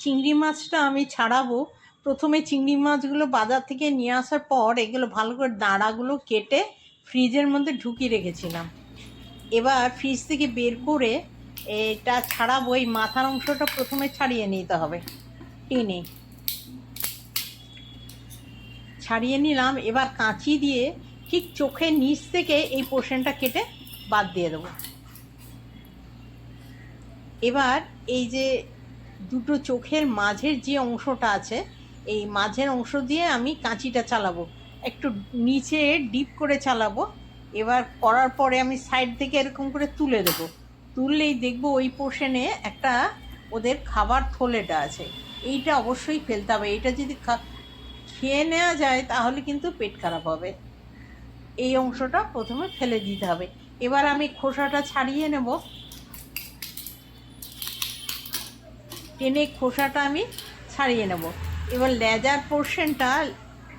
চিংড়ি মাছটা আমি ছাড়াবো। প্রথমে চিংড়ি মাছগুলো বাজার থেকে নিয়ে আসার পর এগুলো ভালো করে দাঁড়াগুলো কেটে ফ্রিজের মধ্যে ঢুকিয়ে রেখেছিলাম। এবার ফ্রিজ থেকে বের করে এটা ছাড়াবো। এই মাথার অংশটা প্রথমে ছাড়িয়ে নিতে হবে, টেনে ছাড়িয়ে নিলাম। এবার কাঁচি দিয়ে ঠিক চোখের নিচ থেকে এই পোর্শনটা কেটে বাদ দিয়ে দেবো। এবার এই যে দুটো চোখের মাঝের যে অংশটা আছে, এই মাঝের অংশ দিয়ে আমি কাঁচিটা চালাবো, একটু নিচে ডিপ করে চালাবো। এবার করার পরে আমি সাইড থেকে এরকম করে তুলে দেবো। তুললেই দেখবো ওই পোর্শনে একটা ওদের খাবার থলেটা আছে, এইটা অবশ্যই ফেলতে হবে। এইটা যদি খেয়ে নেওয়া যায় তাহলে কিন্তু পেট খারাপ হবে। এই অংশটা প্রথমে ফেলে দিতে হবে। এবার আমি খোসাটা ছাড়িয়ে নেব। টেনে খোসাটা আমি ছাড়িয়ে নেব। এবার লেজার পোর্শনটা,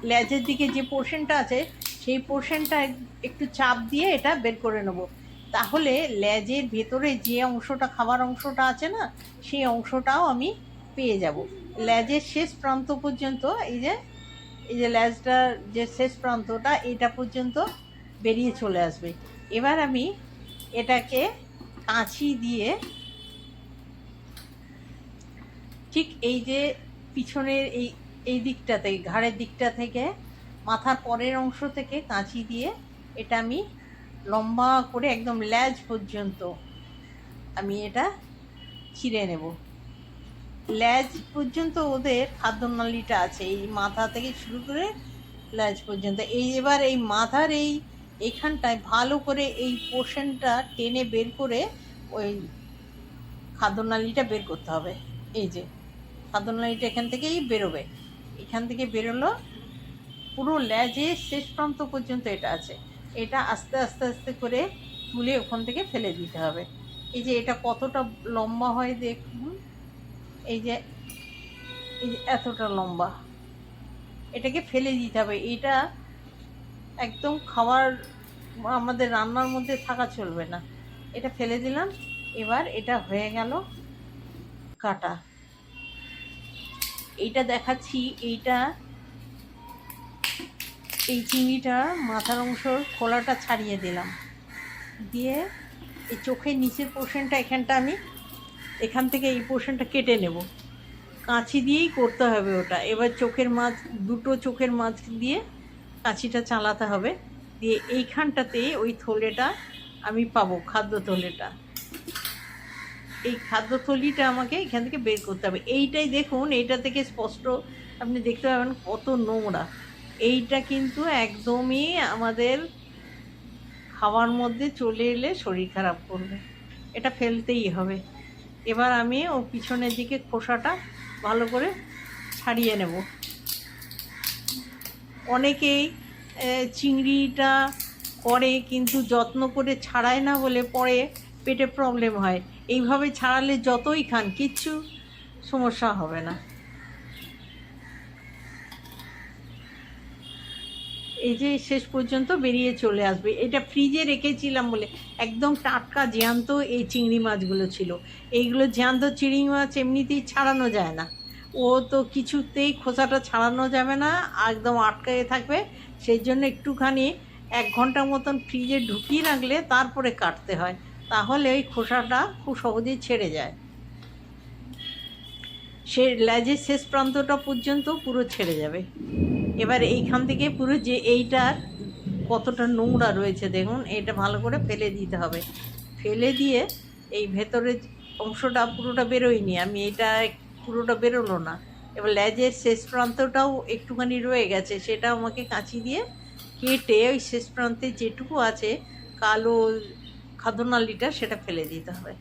লেজের দিকে যে পোর্শনটা আছে সেই পোর্শনটা একটু চাপ দিয়ে এটা বের করে নেব। তাহলে লেজের ভেতরে যে অংশটা খাবার অংশটা আছে না, সেই অংশটাও আমি পেয়ে যাব। লেজের শেষ প্রান্ত পর্যন্ত এই যে লেজটার যে শেষ প্রান্তটা এটা পর্যন্ত বেরিয়ে চলে আসবে। এবার আমি এটাকে কাঁচি দিয়ে ঠিক এই যে পিছনের এই দিকটাতে, ঘাড়ের দিকটা থেকে মাথার পরের অংশ থেকে কাঁচি দিয়ে এটা আমি লম্বা করে একদম লেজ পর্যন্ত আমি এটা ছিঁড়ে নেব। লেজ পর্যন্ত ওদের খাদ্যনালীটা আছে, এই মাথা থেকে শুরু করে লেজ পর্যন্ত। এবার এই মাথার এইখানটায় ভালো করে এই পোর্শনটা টেনে বের করে ওই খাদ্যনালীটা বের করতে হবে। এই যে খাদ্যনালীটা এখান থেকেই বেরোবে, এখান থেকে বেরোলো পুরো লেজের শেষ প্রান্ত পর্যন্ত এটা আছে। এটা আস্তে আস্তে আস্তে করে তুলে ওখান থেকে ফেলে দিতে হবে। এই যে এটা কতটা লম্বা হয় দেখুন, এই যে এতটা লম্বা, এটাকে ফেলে দিতে হবে। এটা একদম খাবার আমাদের রান্নার মধ্যে থাকা চলবে না, এটা ফেলে দিলাম। এবার এটা হয়ে গেল কাটা। এইটা দেখাচ্ছি, এই চিংড়িটার মাথার অংশর খোলাটা ছাড়িয়ে দিলাম, দিয়ে এই চোখের নিচের পোর্শনটা এখানটা আমি এখান থেকে এই পোর্শনটা কেটে নেব। কাঁচি দিয়েই করতে হবে ওটা। এবার দুটো চোখের মাছ দিয়ে কাঁচিটা চালাতে হবে, দিয়ে এইখানটাতে ওই থলেটা আমি পাবো, খাদ্য থলেটা। এই খাদ্যথলিটা আমাকে এখান থেকে বের করতে হবে। এইটাই দেখুন, এইটা থেকে স্পষ্ট আপনি দেখতে পাবেন কত নোংরা। এইটা কিন্তু একদমই আমাদের খাওয়ার মধ্যে চলে এলে শরীর খারাপ করবে, এটা ফেলতেই হবে। এবার আমি ও পিছনের দিকে খোসাটা ভালো করে ছাড়িয়ে নেব। অনেকেই চিংড়িটা করে কিন্তু যত্ন করে ছাড়ায় না বলে পরে পেটে প্রবলেম হয়। এইভাবে ছাড়ালে যতই খান কিচ্ছু সমস্যা হবে না। এই যে শেষ পর্যন্ত বেরিয়ে চলে আসবে। এটা ফ্রিজে রেখেছিলাম বলে একদম টাটকা জ্যান্ত এই চিংড়ি মাছগুলো ছিল। এইগুলো জ্যান্ত চিংড়ি মাছ এমনিতেই ছাড়ানো যায় না, ও তো কিছুতেই খোসাটা ছাড়ানো যাবে না, একদম আটকায়ে থাকবে। সেই জন্য একটুখানি 1 ঘন্টা মতন ফ্রিজে ঢুকিয়ে রাখলে তারপরে কাটতে হয়, তাহলে ওই খোসাটা খুব সহজেই ছেড়ে যায়। সে লেজের শেষ প্রান্তটা পর্যন্ত পুরো ছেড়ে যাবে। এবার এইখান থেকে পুরো যে এইটার কতটা নোংরা রয়েছে দেখুন, এটা ভালো করে ফেলে দিতে হবে। ফেলে দিয়ে এই ভেতরের অংশটা পুরোটা বেরোয়নি, আমি এটা পুরোটা বেরোলো না। এবার লেজের শেষ প্রান্তটাও একটুখানি রয়ে গেছে, সেটা আমাকে কাঁচি দিয়ে কেটে ওই শেষ প্রান্তে যেটুকু আছে কালো খাদ্যনালীটা সেটা ফেলে দিতে হবে।